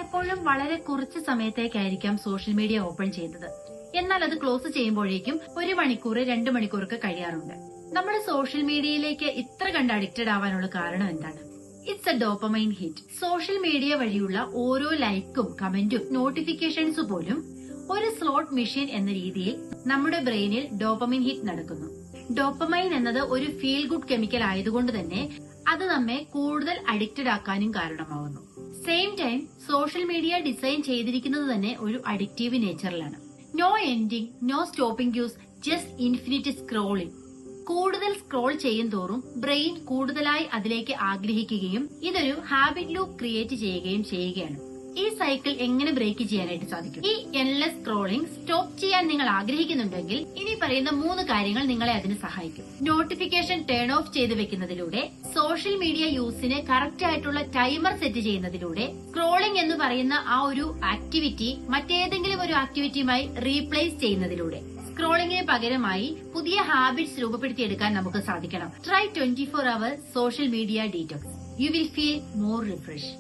പലപ്പോഴും വളരെ കുറച്ച് സമയത്തേക്കായിരിക്കാം സോഷ്യൽ മീഡിയ ഓപ്പൺ ചെയ്യുന്നത്. എന്നാൽ അത് ക്ലോസ് ചെയ്യുമ്പോഴേക്കും 1 മണിക്കൂർ 2 മണിക്കൂറൊക്കെ കഴിയാറുണ്ട്. നമ്മുടെ സോഷ്യൽ മീഡിയയിലേക്ക് ഇത്ര കണ്ട് അഡിക്റ്റഡ് ആവാനുള്ള കാരണം എന്താണ്? It's A dopamine hit. Social media വഴിയുള്ള ഓരോ ലൈക്കും കമന്റും നോട്ടിഫിക്കേഷൻസ് പോലും ഒരു സ്ലോട്ട് മെഷീൻ എന്ന രീതിയിൽ നമ്മുടെ ബ്രെയിനിൽ ഡോപ്പമൈൻ ഹിറ്റ് നടക്കുന്നു. ഡോപ്പമൈൻ എന്നത് ഒരു ഫീൽ ഗുഡ് കെമിക്കൽ ആയതുകൊണ്ട് തന്നെ അത് നമ്മെ കൂടുതൽ അഡിക്റ്റഡ് ആക്കാനും കാരണമാവുന്നു. Same time social media design ചെയ്തിരിക്കുന്നത് തന്നെ ഒരു അഡിക്റ്റീവ് നേച്ചറിലാണ്. No ending, no stopping cues, just infinite scrolling. കൂടുതൽ സ്ക്രോൾ ചെയ്യും തോറും ബ്രെയിൻ കൂടുതലായി അതിലേക്ക് ആഗ്രഹിക്കുകയും ഇതൊരു ഹാബിറ്റ് ലൂപ്പ് ക്രിയേറ്റ് ചെയ്യുകയും ചെയ്യുകയാണ്. ഈ സൈക്കിൾ എങ്ങനെ ബ്രേക്ക് ചെയ്യാനായിട്ട് സാധിക്കും? ഈ എൻലെസ് സ്ക്രോളിംഗ് സ്റ്റോപ്പ് ചെയ്യാൻ നിങ്ങൾ ആഗ്രഹിക്കുന്നുണ്ടെങ്കിൽ ഇനി പറയുന്ന 3 കാര്യങ്ങൾ നിങ്ങളെ അതിന് സഹായിക്കും. നോട്ടിഫിക്കേഷൻ ടേൺ ഓഫ് ചെയ്ത് വെക്കുന്നതിലൂടെ, സോഷ്യൽ മീഡിയ യൂസിന് കറക്റ്റ് ആയിട്ടുള്ള ടൈമർ സെറ്റ് ചെയ്യുന്നതിലൂടെ, സ്ക്രോളിംഗ് എന്ന് പറയുന്ന ആ ഒരു ആക്ടിവിറ്റി മറ്റേതെങ്കിലും ഒരു ആക്ടിവിറ്റിയുമായി റീപ്ലേസ് ചെയ്യുന്നതിലൂടെ. സ്ക്രോളിംഗിന് പകരമായി പുതിയ ഹാബിറ്റ്സ് രൂപപ്പെടുത്തിയെടുക്കാൻ നമുക്ക് സാധിക്കണം. Try 24 hour social media detox. You will feel more refresh.